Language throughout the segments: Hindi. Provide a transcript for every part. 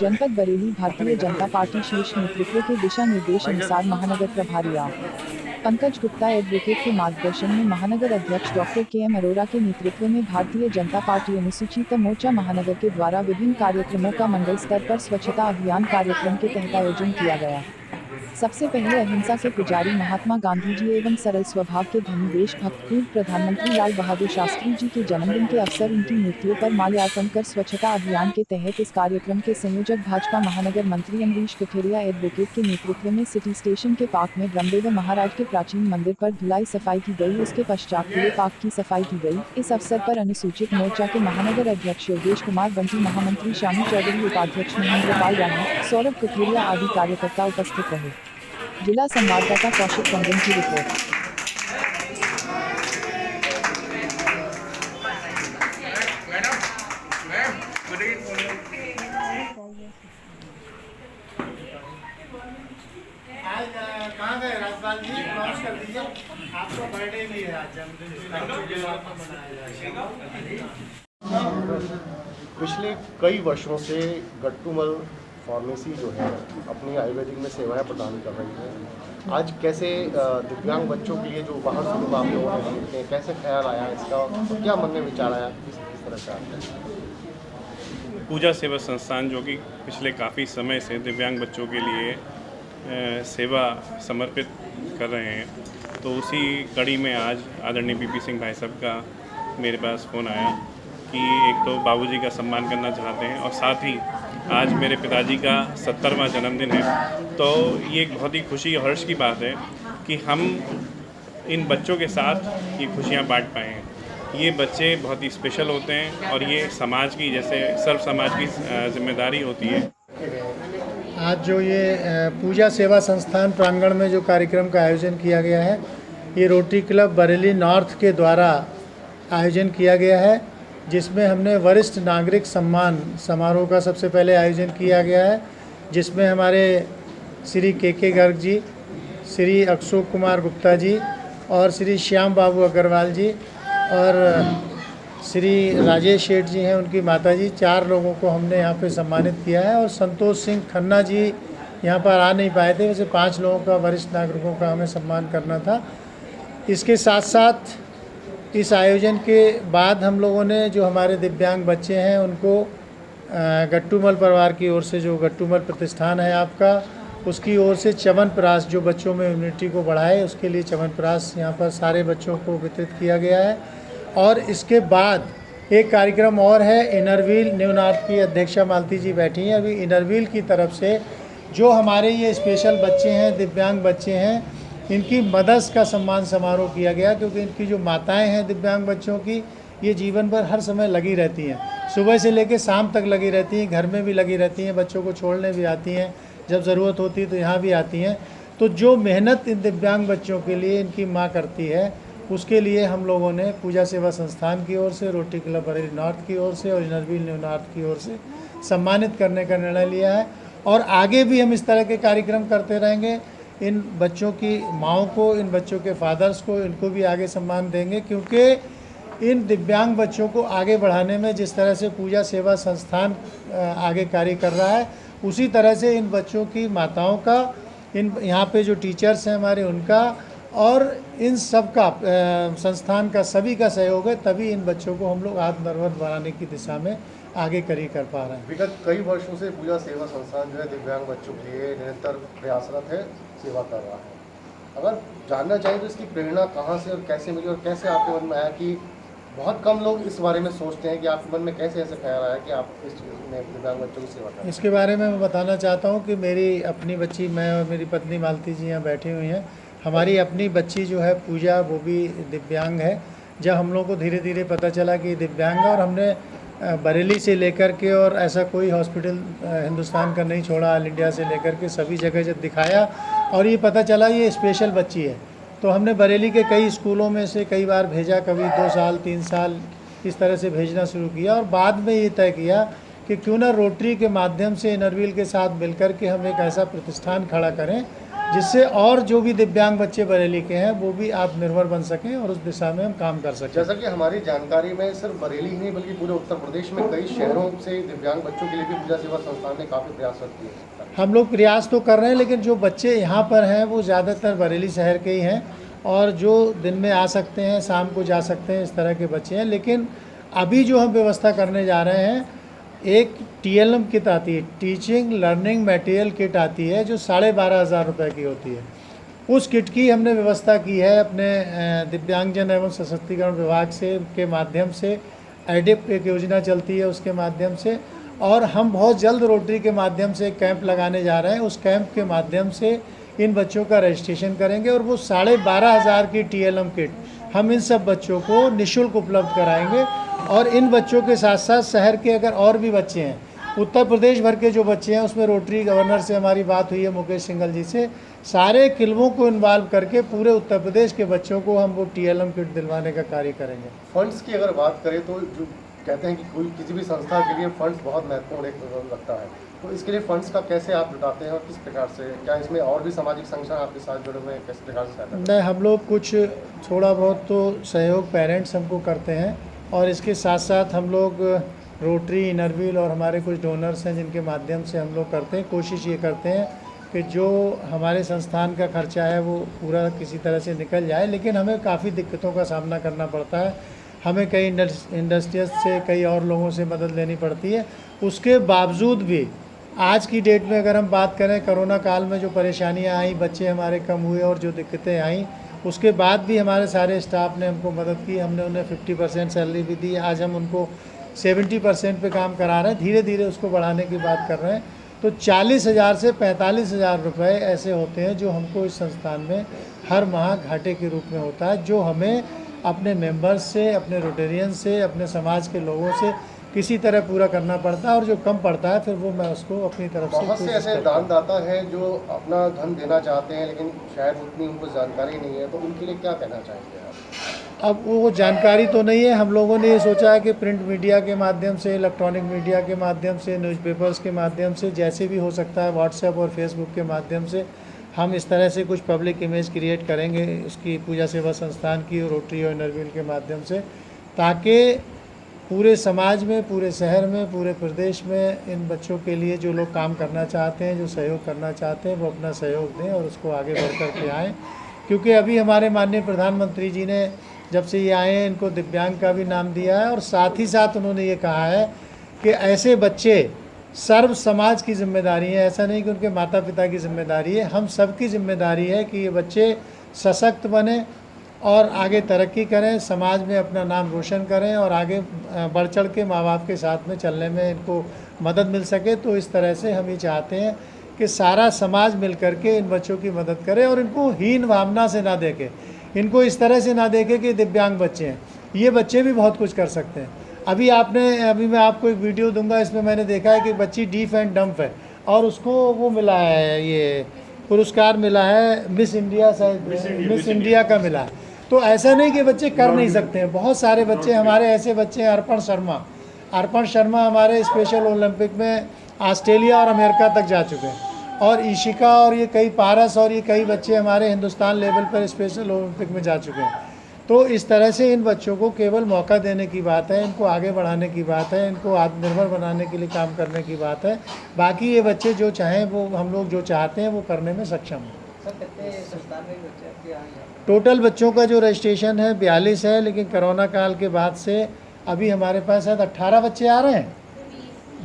जनपद बरेली भारतीय जनता पार्टी शीर्ष नेतृत्व के दिशा निर्देश अनुसार महानगर प्रभारी पंकज गुप्ता एडवोकेट के मार्गदर्शन में महानगर अध्यक्ष डॉक्टर के.एम. अरोड़ा के नेतृत्व में भारतीय जनता पार्टी अनुसूचित मोर्चा महानगर के द्वारा विभिन्न कार्यक्रमों का मंडल स्तर पर स्वच्छता अभियान कार्यक्रम के तहत आयोजन किया गया। सबसे पहले अहिंसा के पुजारी महात्मा गांधी जी एवं सरल स्वभाव के धनी देशभक्त पूर्व प्रधानमंत्री लाल बहादुर शास्त्री जी के जन्मदिन के अवसर उनकी मूर्तियों पर माल्यार्पण कर स्वच्छता अभियान के तहत इस कार्यक्रम के संयोजक भाजपा महानगर मंत्री अमरीश कठेरिया एडवोकेट के नेतृत्व में सिटी स्टेशन के पार्क में ब्रह्मदेव महाराज के प्राचीन मंदिर पर धुलाई सफाई की गई। उसके पश्चात पूरे पार्क की सफाई की गई। इस अवसर पर अनुसूचित मोर्चा के महानगर अध्यक्ष योगेश कुमार बंटी, महामंत्री शामी चौधरी, उपाध्यक्ष महेंद्र पाल राही, सौरभ कठेरिया आदि कार्यकर्ता उपस्थित रहे। जिला संवाददाता कौशिक कंगन की रिपोर्ट। आज कहाँ गए राजपाल जी? अनाउंस कर दीजिए, आपका बर्थडे भी है आज, पिछले कई वर्षों से गट्टूमल फार्मेसी जो है अपनी आयुर्वेदिक में सेवाएं प्रदान कर रही है। आज कैसे दिव्यांग बच्चों के लिए जो बाहर से लोग आप लोगों ने देखते हैं, कैसे ख्याल आया इसका और क्या मन में विचार आया, किस तरह से आता है? पूजा सेवा संस्थान जो कि पिछले काफ़ी समय से दिव्यांग बच्चों के लिए सेवा समर्पित कर रहे हैं, तो उसी कड़ी में आज आदरणीय पीपी सिंह भाई साहब का मेरे पास फ़ोन आया कि एक तो बाबूजी का सम्मान करना चाहते हैं और साथ ही आज मेरे पिताजी का 70वां जन्मदिन है। तो ये एक बहुत ही खुशी और हर्ष की बात है कि हम इन बच्चों के साथ ये खुशियाँ बांट पाए हैं। ये बच्चे बहुत ही स्पेशल होते हैं और ये समाज की, जैसे सर्व समाज की जिम्मेदारी होती है। आज जो ये पूजा सेवा संस्थान प्रांगण में जो कार्यक्रम का आयोजन किया गया है, ये रोटरी क्लब बरेली नॉर्थ के द्वारा आयोजन किया गया है, जिसमें हमने वरिष्ठ नागरिक सम्मान समारोह का सबसे पहले आयोजन किया गया है, जिसमें हमारे श्री के गर्ग जी, श्री अशोक कुमार गुप्ता जी और श्री श्याम बाबू अग्रवाल जी और श्री राजेश शेठ जी हैं, उनकी माता जी, 4 लोगों को हमने यहाँ पे सम्मानित किया है। और संतोष सिंह खन्ना जी यहाँ पर आ नहीं पाए थे, वैसे 5 लोगों का, वरिष्ठ नागरिकों का हमें सम्मान करना था। इसके साथ साथ इस आयोजन के बाद हम लोगों ने जो हमारे दिव्यांग बच्चे हैं उनको गट्टूमल परिवार की ओर से, जो गट्टूमल प्रतिष्ठान है आपका, उसकी ओर से च्यवनप्राश, जो बच्चों में इम्यूनिटी को बढ़ाए, उसके लिए च्यवनप्राश यहाँ पर सारे बच्चों को वितरित किया गया है। और इसके बाद एक कार्यक्रम और है, इनरव्हील न्यूनार्थ की अध्यक्षा मालती जी बैठी हैं अभी। इनरव्हील की तरफ से जो हमारे ये स्पेशल बच्चे हैं, दिव्यांग बच्चे हैं, इनकी मदर्स का सम्मान समारोह किया गया, क्योंकि इनकी जो माताएं हैं दिव्यांग बच्चों की, ये जीवन भर हर समय लगी रहती हैं, सुबह से लेकर शाम तक लगी रहती हैं, घर में भी लगी रहती हैं, बच्चों को छोड़ने भी आती हैं, जब ज़रूरत होती है तो यहाँ भी आती हैं। तो जो मेहनत इन दिव्यांग बच्चों के लिए इनकी माँ करती है, उसके लिए हम लोगों ने पूजा सेवा संस्थान की ओर से, रोटरी क्लब बरेली नॉर्थ की ओर से और इनरव्हील न्यूनार्थ की ओर से सम्मानित करने का निर्णय लिया है। और आगे भी हम इस तरह के कार्यक्रम करते रहेंगे। इन बच्चों की माँओं को, इन बच्चों के फादर्स को, इनको भी आगे सम्मान देंगे, क्योंकि इन दिव्यांग बच्चों को आगे बढ़ाने में जिस तरह से पूजा सेवा संस्थान आगे कार्य कर रहा है, उसी तरह से इन बच्चों की माताओं का, इन यहाँ पे जो टीचर्स हैं हमारे, उनका और इन सब का संस्थान का सभी का सहयोग है, तभी इन बच्चों को हम लोग आत्मनिर्भर बनाने की दिशा में आगे कर पा रहे हैं। विगत कई वर्षों से पूजा सेवा संस्थान जो है दिव्यांग बच्चों के लिए निरंतर प्रयासरत है, सेवा कर रहा है। अगर जानना चाहिए तो इसकी प्रेरणा कहाँ से और कैसे मिली और कैसे आपके मन में आया, कि बहुत कम लोग इस बारे में सोचते हैं, कि आपके मन में कैसे ऐसे ख्याल आया कि आप इस चीज़ में दिव्यांग बच्चों की सेवा करें? इसके बारे में मैं बताना चाहता हूँ कि मेरी अपनी बच्ची, मैं और मेरी पत्नी मालती जी यहाँ बैठी हुई हैं। हमारी अपनी बच्ची जो है पूजा, वो भी दिव्यांग है। जब हम लोग को धीरे धीरे पता चला कि दिव्यांग है, और हमने बरेली से लेकर के, और ऐसा कोई हॉस्पिटल हिंदुस्तान का नहीं छोड़ा, ऑल इंडिया से लेकर के सभी जगह जब दिखाया और ये पता चला ये स्पेशल बच्ची है, तो हमने बरेली के कई स्कूलों में से कई बार भेजा, कभी 2 साल 3 साल इस तरह से भेजना शुरू किया। और बाद में ये तय किया कि क्यों ना रोटरी के माध्यम से इनरव्हील के साथ मिलकर के हम एक ऐसा प्रतिष्ठान खड़ा करें जिससे और जो भी दिव्यांग बच्चे बरेली के हैं वो भी आत्मनिर्भर बन सकें और उस दिशा में हम काम कर सकें। जैसा कि हमारी जानकारी में सिर्फ बरेली ही नहीं बल्कि पूरे उत्तर प्रदेश में कई शहरों से दिव्यांग बच्चों के लिए भी पूजा सेवा संस्थान ने काफ़ी प्रयास किए हैं। हम लोग प्रयास तो कर रहे हैं, लेकिन जो बच्चे यहाँ पर हैं वो ज़्यादातर बरेली शहर के ही हैं और जो दिन में आ सकते हैं, शाम को जा सकते हैं, इस तरह के बच्चे हैं। लेकिन अभी जो हम व्यवस्था करने जा रहे हैं, एक TLM किट आती है, टीचिंग लर्निंग मटेरियल किट आती है, जो 12,500 रुपये की होती है। उस किट की हमने व्यवस्था की है अपने दिव्यांगजन एवं सशक्तिकरण विभाग से के माध्यम से। एडिप एक योजना चलती है उसके माध्यम से, और हम बहुत जल्द रोटरी के माध्यम से एक कैंप लगाने जा रहे हैं। उस कैंप के माध्यम से इन बच्चों का रजिस्ट्रेशन करेंगे और वो 12,500 की TLM किट हम इन सब बच्चों को निःशुल्क उपलब्ध कराएंगे। और इन बच्चों के साथ साथ शहर के अगर और भी बच्चे हैं, उत्तर प्रदेश भर के जो बच्चे हैं, उसमें रोटरी गवर्नर से हमारी बात हुई है मुकेश सिंघल जी से, सारे क्लबों को इन्वॉल्व करके पूरे उत्तर प्रदेश के बच्चों को हम वो TLM किट दिलवाने का कार्य करेंगे। फंड्स की अगर बात करें तो जो कहते हैं कि कोई किसी भी संस्था के लिए फंड्स बहुत महत्वपूर्ण एक लगता है, तो इसके लिए फंड्स का कैसे आप जुटाते हैं और किस प्रकार से, क्या इसमें और भी सामाजिक संगठन आपके साथ जुड़े हुए हैं, किस प्रकार से सहायता करते हैं? नहीं, हम लोग कुछ थोड़ा बहुत तो सहयोग पेरेंट्स हमको करते हैं, और इसके साथ साथ हम लोग रोटरी, इनरव्हील और हमारे कुछ डोनर्स हैं जिनके माध्यम से हम लोग करते हैं। कोशिश ये करते हैं कि जो हमारे संस्थान का खर्चा है वो पूरा किसी तरह से निकल जाए, लेकिन हमें काफ़ी दिक्कतों का सामना करना पड़ता है। हमें कई इंडस्ट्रियज से, कई और लोगों से मदद लेनी पड़ती है। उसके बावजूद भी आज की डेट में अगर हम बात करें, कोरोना काल में जो परेशानियां आई, बच्चे हमारे कम हुए और जो दिक्कतें आई, उसके बाद भी हमारे सारे स्टाफ ने हमको मदद की। हमने उन्हें 50% सैलरी भी दी। आज हम उनको 70% पे काम करा रहे हैं, धीरे धीरे उसको बढ़ाने की बात कर रहे हैं। तो 40,000 से 45,000 रुपये ऐसे होते हैं जो हमको इस संस्थान में हर माह घाटे के रूप में होता है, जो हमें अपने मेंबर्स से, अपने रोटेरियन से, अपने समाज के लोगों से किसी तरह पूरा करना पड़ता है। और जो कम पड़ता है फिर वो मैं उसको अपनी तरफ से बहुत से ऐसे दानदाता हैं जो अपना धन देना चाहते हैं लेकिन शायद उतनी उनको जानकारी नहीं है, तो उनके लिए क्या कहना चाहेंगे आप? अब वो जानकारी तो नहीं है। हम लोगों ने ये सोचा है कि प्रिंट मीडिया के माध्यम से, इलेक्ट्रॉनिक मीडिया के माध्यम से, न्यूज़पेपर्स के माध्यम से, जैसे भी हो सकता है, व्हाट्सएप और फेसबुक के माध्यम से हम इस तरह से कुछ पब्लिक इमेज क्रिएट करेंगे इसकी पूजा सेवा संस्थान की, रोटरी और इनरव्हील के माध्यम से, ताकि पूरे समाज में, पूरे शहर में, पूरे प्रदेश में इन बच्चों के लिए जो लोग काम करना चाहते हैं, जो सहयोग करना चाहते हैं, वो अपना सहयोग दें और उसको आगे बढ़ कर के आएँ। क्योंकि अभी हमारे माननीय प्रधानमंत्री जी ने जब से ये आए हैं, इनको दिव्यांग का भी नाम दिया है, और साथ ही साथ उन्होंने ये कहा है कि ऐसे बच्चे सर्व समाज की जिम्मेदारी है। ऐसा नहीं कि उनके माता पिता की जिम्मेदारी है, हम सब की जिम्मेदारी है कि ये बच्चे सशक्त बने और आगे तरक्की करें, समाज में अपना नाम रोशन करें और आगे बढ़ चढ़ के माँ बाप के साथ में चलने में इनको मदद मिल सके। तो इस तरह से हम ये चाहते हैं कि सारा समाज मिल कर के इन बच्चों की मदद करे और इनको हीन भावना से ना देखे, इनको इस तरह से ना देखे कि दिव्यांग बच्चे हैं। ये बच्चे भी बहुत कुछ कर सकते हैं। अभी मैं आपको एक वीडियो दूंगा, इसमें मैंने देखा है कि बच्ची डीफ एंड डम्फ है और उसको वो मिला है, ये पुरस्कार मिला है मिस इंडिया, शायद मिस इंडिया का मिला है। तो ऐसा नहीं कि बच्चे कर नहीं सकते हैं, बहुत सारे बच्चे हमारे ऐसे बच्चे हैं। अर्पण शर्मा हमारे स्पेशल ओलंपिक में ऑस्ट्रेलिया और अमेरिका तक जा चुके हैं, और ईशिका और ये कई पारस और ये कई बच्चे हमारे हिंदुस्तान लेवल पर स्पेशल ओलंपिक में जा चुके हैं। तो इस तरह से इन बच्चों को केवल मौका देने की बात है, इनको आगे बढ़ाने की बात है, इनको आत्मनिर्भर बनाने के लिए काम करने की बात है। बाकी ये बच्चे जो चाहें, वो हम लोग जो चाहते हैं वो करने में सक्षम हैं। टोटल बच्चों का जो रजिस्ट्रेशन है 42 है, लेकिन कोरोना काल के बाद से अभी हमारे पास शायद 18 बच्चे आ रहे हैं,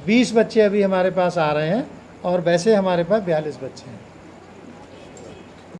20 बच्चे अभी हमारे पास आ रहे हैं, और वैसे हमारे पास 42 बच्चे हैं।